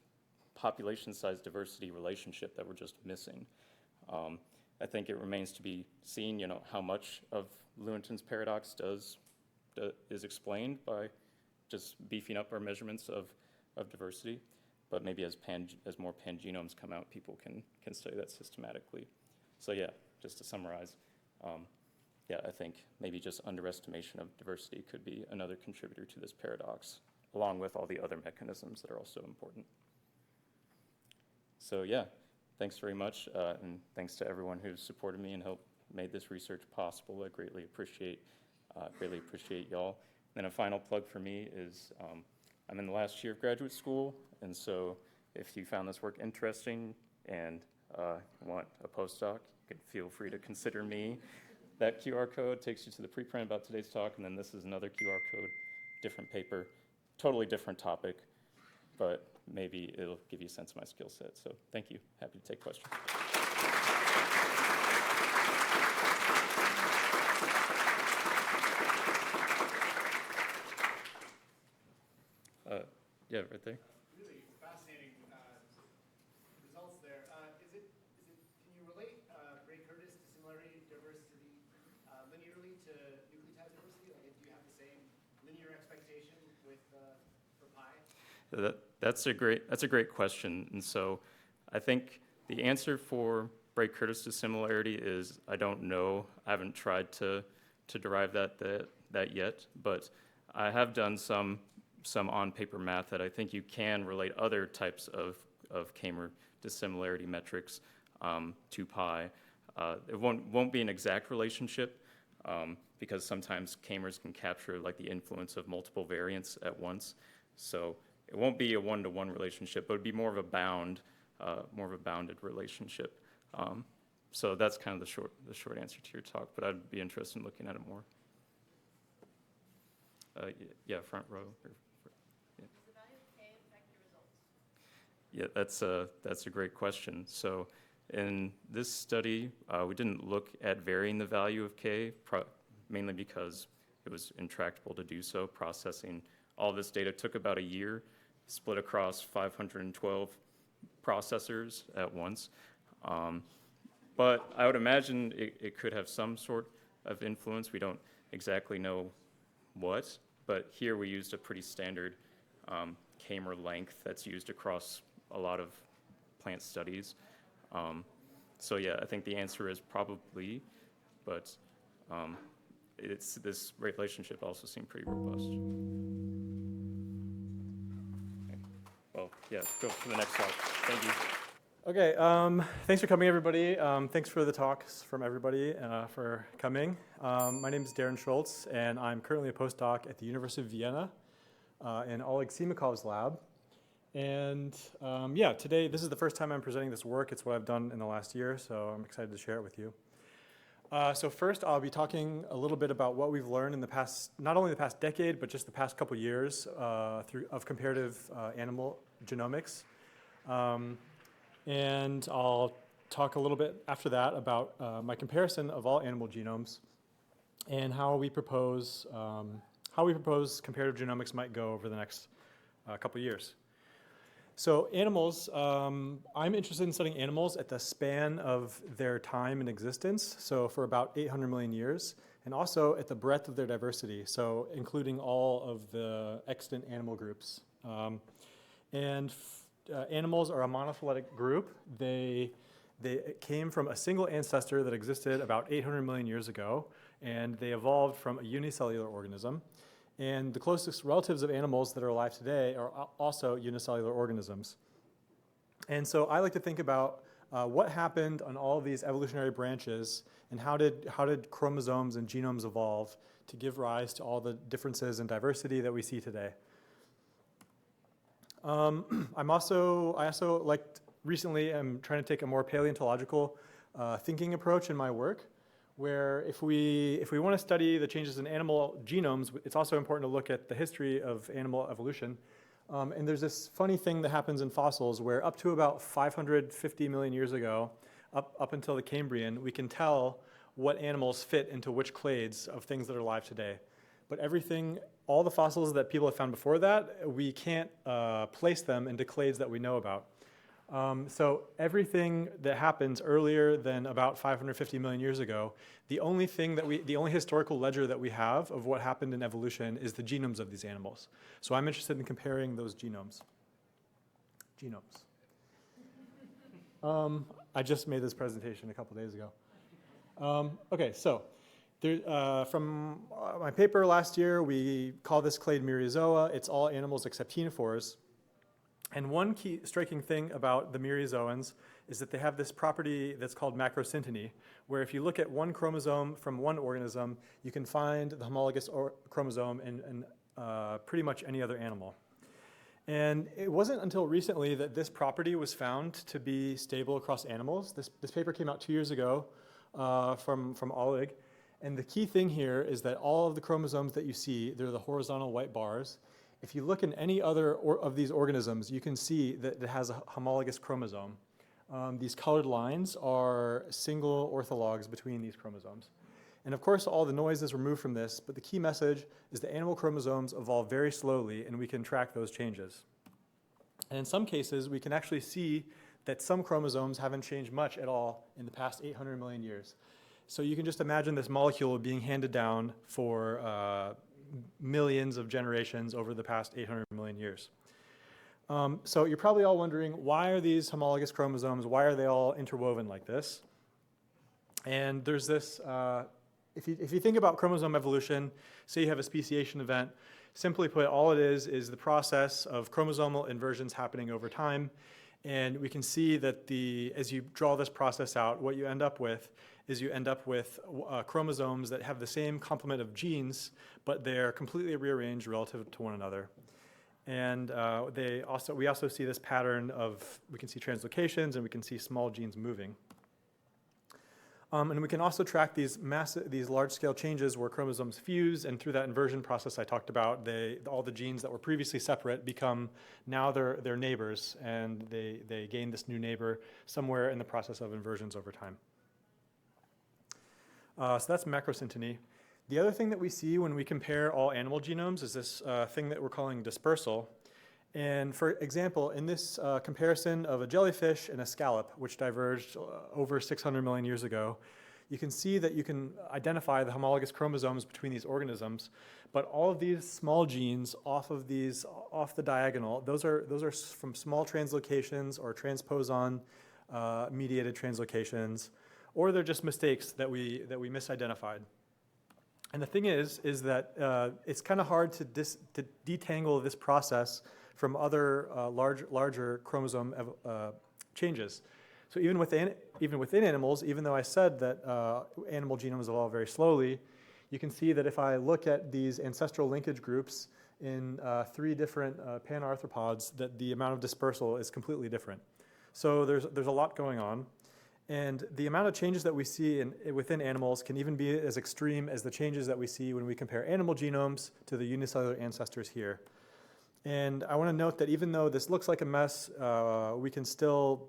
population size diversity relationship that we're just missing. I think it remains to be seen, how much of Lewontin's paradox is explained by just beefing up our measurements of diversity. But maybe as more pangenomes come out, people can study that systematically. So yeah, just to summarize, I think maybe just underestimation of diversity could be another contributor to this paradox, along with all the other mechanisms that are also important. So yeah, thanks very much, and thanks to everyone who's supported me and helped made this research possible. I greatly appreciate y'all. And then a final plug for me is I'm in the last year of graduate school, and so if you found this work interesting and want a postdoc, you can feel free to consider me. That QR code takes you to the preprint about today's talk, and then this is another QR code, different paper, totally different topic, but maybe it'll give you a sense of my skill set. So thank you. Happy to take questions. Yeah, right there. Really fascinating results there. Can you relate Bray-Curtis dissimilarity diversity linearly to nucleotide diversity? Like, do you have the same linear expectation with for pi? That's a great question. And so I think the answer for Bray-Curtis dissimilarity is I don't know. I haven't tried to derive that yet, but I have done some on-paper math that I think you can relate other types of Kamer dissimilarity metrics to pi. It won't be an exact relationship because sometimes Kamers can capture like the influence of multiple variants at once. So it won't be a one-to-one relationship, but it'd be more of a bounded relationship. So that's kind of the short answer to your talk, but I'd be interested in looking at it more. Yeah, front row. Yeah, that's a great question. So in this study, we didn't look at varying the value of K, mainly because it was intractable to do so. Processing all this data took about a year, split across 512 processors at once. But I would imagine it could have some sort of influence. We don't exactly know what, but here we used a pretty standard Kamer length that's used across a lot of plant studies. So yeah, I think the answer is probably, but this relationship also seemed pretty robust. Okay. Well, yeah, go for the next slide. Thank you. Okay, thanks for coming, everybody. Thanks for the talks from everybody for coming. My name is Darrin Schultz, and I'm currently a postdoc at the University of Vienna in Oleg Simikov's lab. And yeah, today, this is the first time I'm presenting this work. It's what I've done in the last year, so I'm excited to share it with you. So first, I'll be talking a little bit about what we've learned in the past, not only the past decade, but just the past couple years of comparative animal genomics. And I'll talk a little bit after that about my comparison of all animal genomes and how we propose comparative genomics might go over the next couple years. So animals, I'm interested in studying animals at the span of their time in existence, so for about 800 million years, and also at the breadth of their diversity, so including all of the extant animal groups. Animals are a monophyletic group. They came from a single ancestor that existed about 800 million years ago, and they evolved from a unicellular organism. And the closest relatives of animals that are alive today are also unicellular organisms. And so I like to think about what happened on all of these evolutionary branches and how did chromosomes and genomes evolve to give rise to all the differences and diversity that we see today. I also recently am trying to take a more paleontological thinking approach in my work, where if we want to study the changes in animal genomes, it's also important to look at the history of animal evolution. And there's this funny thing that happens in fossils where up to about 550 million years ago, up until the Cambrian, we can tell what animals fit into which clades of things that are alive today. But all the fossils that people have found before that, we can't place them into clades that we know about. So everything that happens earlier than about 550 million years ago, the only historical ledger that we have of what happened in evolution is the genomes of these animals. So I'm interested in comparing those genomes. I just made this presentation a couple days ago. Okay, so from my paper last year, we call this clade Myriazoa. It's all animals except ctenophores. And one key striking thing about the myriazoans is that they have this property that's called macrosynteny, where if you look at one chromosome from one organism, you can find the homologous chromosome in pretty much any other animal. And it wasn't until recently that this property was found to be stable across animals. This paper came out 2 years ago from Oleg. And the key thing here is that all of the chromosomes that you see, they're the horizontal white bars. If you look in any other of these organisms, you can see that it has a homologous chromosome. These colored lines are single orthologs between these chromosomes. And of course, all the noise is removed from this, but the key message is that animal chromosomes evolve very slowly, and we can track those changes. And in some cases, we can actually see that some chromosomes haven't changed much at all in the past 800 million years. So you can just imagine this molecule being handed down for millions of generations over the past 800 million years. So you're probably all wondering, why are these homologous chromosomes, why are they all interwoven like this? And there's this, if you think about chromosome evolution, say you have a speciation event, simply put, all it is the process of chromosomal inversions happening over time. And we can see that as you draw this process out, what you end up with is chromosomes that have the same complement of genes, but they're completely rearranged relative to one another. And we also see this pattern of, we can see translocations and we can see small genes moving. And we can also track these large-scale changes where chromosomes fuse, and through that inversion process I talked about, all the genes that were previously separate become now they're neighbors, and they gain this new neighbor somewhere in the process of inversions over time. So that's macrosynteny. The other thing that we see when we compare all animal genomes is this thing that we're calling dispersal. And for example, in this comparison of a jellyfish and a scallop, which diverged over 600 million years ago, you can see that you can identify the homologous chromosomes between these organisms, but all of these small genes off the diagonal, those are from small translocations or transposon mediated translocations, or they're just mistakes that we misidentified. And the thing is that it's kind of hard to detangle this process from other larger chromosome changes. So even within animals, even though I said that animal genomes evolve very slowly, you can see that if I look at these ancestral linkage groups in 3 different panarthropods, that the amount of dispersal is completely different. So there's a lot going on. And the amount of changes that we see within animals can even be as extreme as the changes that we see when we compare animal genomes to the unicellular ancestors here. And I want to note that even though this looks like a mess, we can still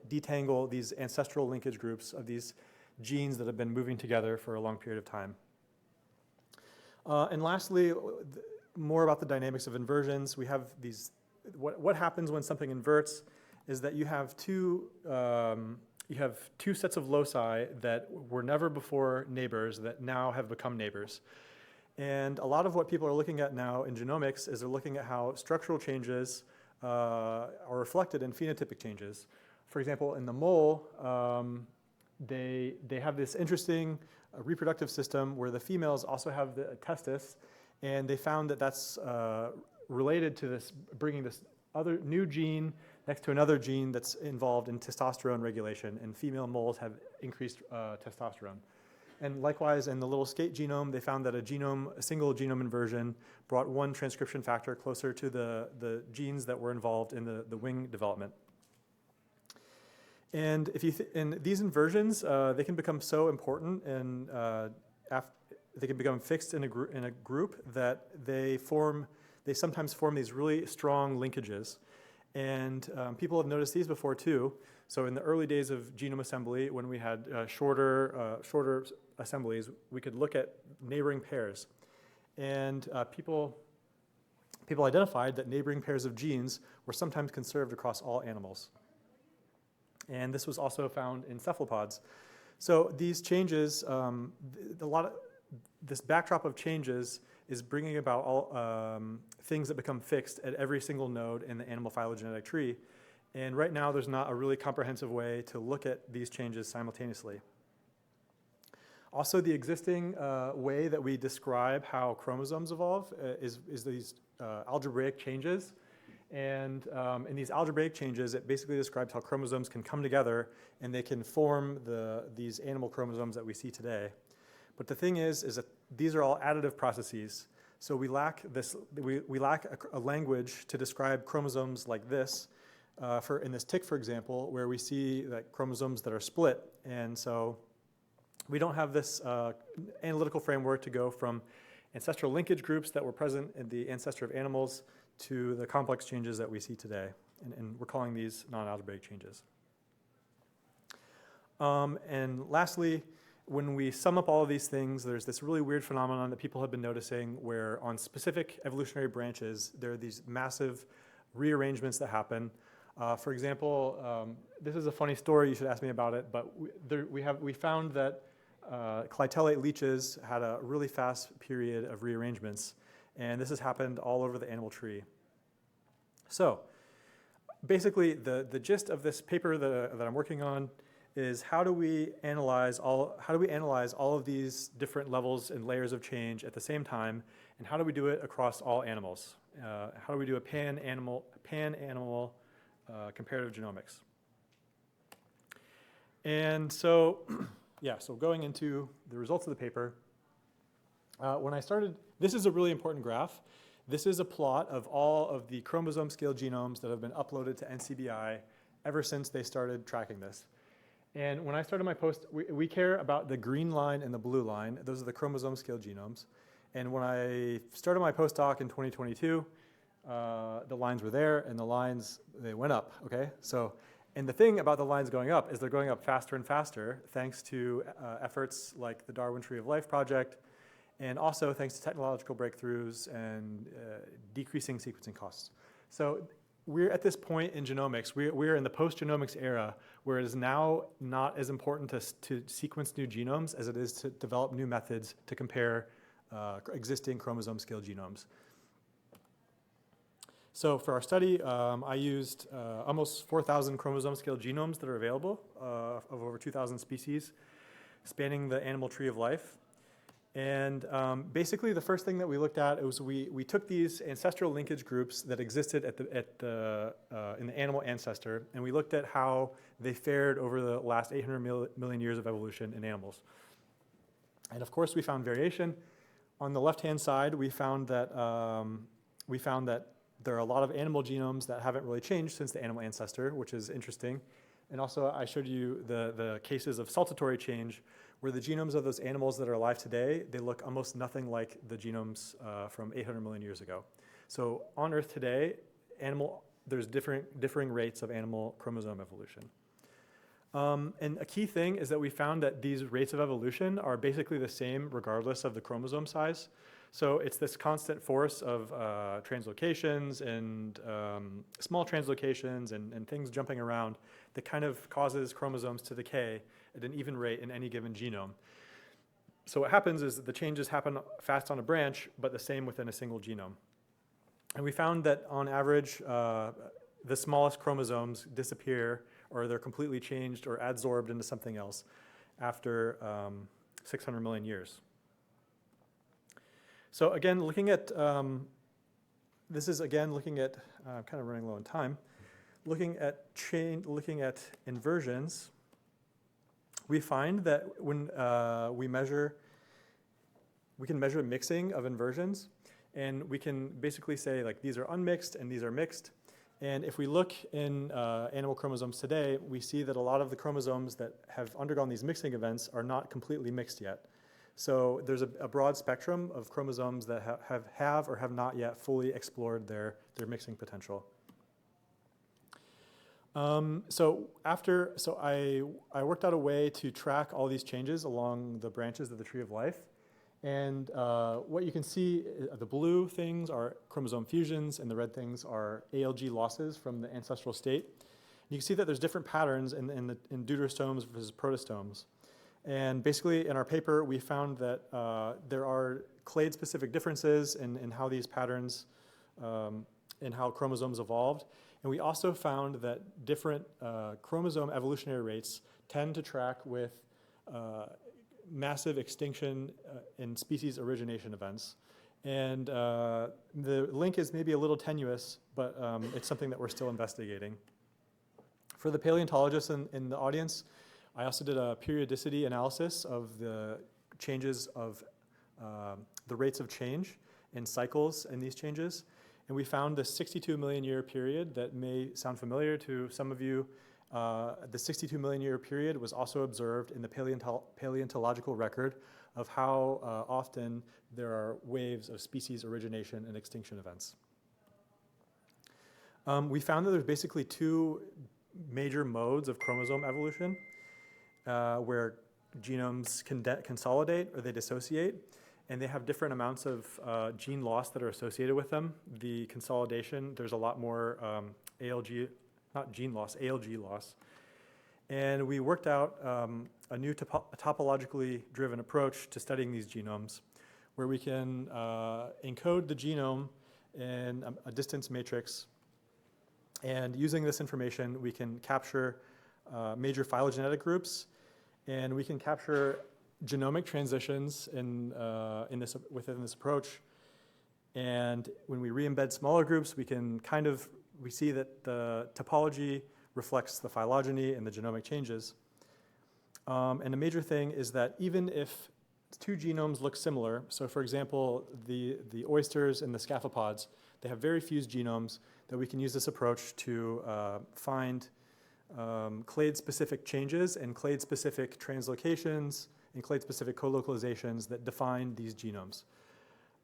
detangle these ancestral linkage groups of these genes that have been moving together for a long period of time. And lastly, more about the dynamics of inversions. We have what happens when something inverts is that you have two sets of loci that were never before neighbors that now have become neighbors. And a lot of what people are looking at now in genomics is they're looking at how structural changes are reflected in phenotypic changes. For example, in the mole, they have this interesting reproductive system where the females also have the testis, and they found that that's related to this, bringing this other new gene next to another gene that's involved in testosterone regulation, and female moles have increased testosterone. And likewise, in the little skate genome, they found that a single genome inversion brought one transcription factor closer to the genes that were involved in the wing development. And and these inversions, they can become so important and they can become fixed in a group that they sometimes form these really strong linkages. And people have noticed these before too. So in the early days of genome assembly, when we had shorter assemblies, we could look at neighboring pairs. And people identified that neighboring pairs of genes were sometimes conserved across all animals. And this was also found in cephalopods. So these changes, this backdrop of changes is bringing about all things that become fixed at every single node in the animal phylogenetic tree. And right now, there's not a really comprehensive way to look at these changes simultaneously. Also, the existing way that we describe how chromosomes evolve is these algebraic changes. And in these algebraic changes, it basically describes how chromosomes can come together and they can form these animal chromosomes that we see today. But the thing is that these are all additive processes. So we lack a language to describe chromosomes like this. In this tick, for example, where we see that chromosomes that are split. And so we don't have this analytical framework to go from ancestral linkage groups that were present in the ancestor of animals to the complex changes that we see today. And we're calling these non-algebraic changes. And lastly, when we sum up all of these things, there's this really weird phenomenon that people have been noticing where on specific evolutionary branches, there are these massive rearrangements that happen. For example, this is a funny story, you should ask me about it, but we found that clitellate leeches had a really fast period of rearrangements, and this has happened all over the animal tree. So basically, the gist of this paper that I'm working on is how do we analyze all of these different levels and layers of change at the same time, and how do we do it across all animals? How do we do a pan-animal comparative genomics? And so, so going into the results of the paper, when I started, this is a really important graph. This is a plot of all of the chromosome scale genomes that have been uploaded to NCBI ever since they started tracking this. And when I started my post, we care about the green line and the blue line. Those are the chromosome scale genomes. And when I started my postdoc in 2022, the lines were there, and the lines, they went up, okay? So, and the thing about the lines going up is they're going up faster and faster thanks to efforts like the Darwin Tree of Life project, and also thanks to technological breakthroughs and decreasing sequencing costs. So we're at this point in genomics, we're in the post-genomics era where it is now not as important to sequence new genomes as it is to develop new methods to compare existing chromosome scale genomes. So for our study, I used almost 4,000 chromosome scale genomes that are available of over 2,000 species spanning the animal tree of life. And basically the first thing that we looked at was we took these ancestral linkage groups that existed in the animal ancestor, and we looked at how they fared over the last 800 million years of evolution in animals. And of course we found variation. On the left-hand side, we found that there are a lot of animal genomes that haven't really changed since the animal ancestor, which is interesting. And also I showed you the cases of saltatory change, where the genomes of those animals that are alive today, they look almost nothing like the genomes from 800 million years ago. So on Earth today, there's differing rates of animal chromosome evolution. And a key thing is that we found that these rates of evolution are basically the same regardless of the chromosome size. So it's this constant force of translocations and small translocations and things jumping around that kind of causes chromosomes to decay at an even rate in any given genome. So what happens is that the changes happen fast on a branch, but the same within a single genome. And we found that on average, the smallest chromosomes disappear, or they're completely changed or adsorbed into something else after 600 million years. So again, looking at, this is again looking at, I'm kind of running low on time, looking at inversions, we find that when we can measure mixing of inversions, and we can basically say like these are unmixed and these are mixed. And if we look in animal chromosomes today, we see that a lot of the chromosomes that have undergone these mixing events are not completely mixed yet. So there's a broad spectrum of chromosomes that have or have not yet fully explored their mixing potential. So I worked out a way to track all these changes along the branches of the tree of life. And what you can see, the blue things are chromosome fusions, and the red things are ALG losses from the ancestral state. You can see that there's different patterns in deuterostomes versus protostomes. And basically, in our paper, we found that there are clade-specific differences in how these patterns, in how chromosomes evolved. And we also found that different chromosome evolutionary rates tend to track with massive extinction and species origination events. And the link is maybe a little tenuous, but it's something that we're still investigating. For the paleontologists in the audience, I also did a periodicity analysis of the changes of the rates of change in cycles in these changes. And we found this 62 million year period that may sound familiar to some of you. The 62 million year period was also observed in the paleontological record of how often there are waves of species origination and extinction events. We found that there's basically two major modes of chromosome evolution where genomes consolidate or they dissociate, and they have different amounts of gene loss that are associated with them. The consolidation, there's a lot more ALG, not gene loss, ALG loss. And we worked out a new topologically driven approach to studying these genomes, where we can encode the genome in a distance matrix. And using this information, we can capture major phylogenetic groups, and we can capture genomic transitions within this approach. And when we re-embed smaller groups, we see that the topology reflects the phylogeny and the genomic changes. And a major thing is that even if two genomes look similar, so for example, the oysters and the scaphopods, they have very fused genomes, that we can use this approach to find clade-specific changes and clade-specific translocations and clade-specific colocalizations that define these genomes.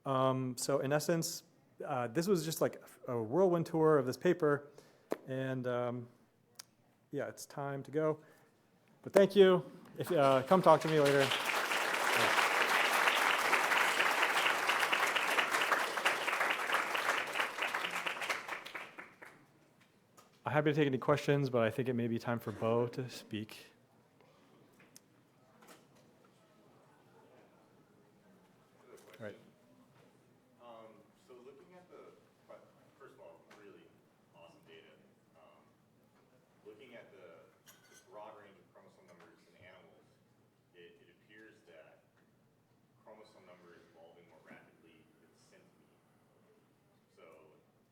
So in essence, this was just like a whirlwind tour of this paper, and yeah, it's time to go. But thank you. If come talk to me later. I'm happy to take any questions, but I think it may be time for Bo to speak. Right. So looking at first of all, really awesome data. Looking at the broad range of chromosome numbers in animals, it appears that chromosome number is evolving more rapidly with synteny. So,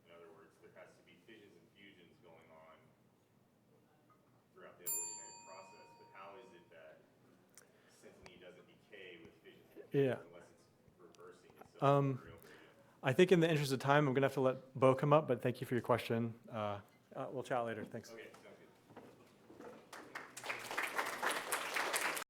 in other words, there has to be fissions and fusions going on throughout the evolutionary process. But how is it that synteny doesn't decay with fissions and fusions unless it's reversing itself? I think in the interest of time, I'm going to have to let Bo come up, but thank you for your question. We'll chat later. Thanks. Okay.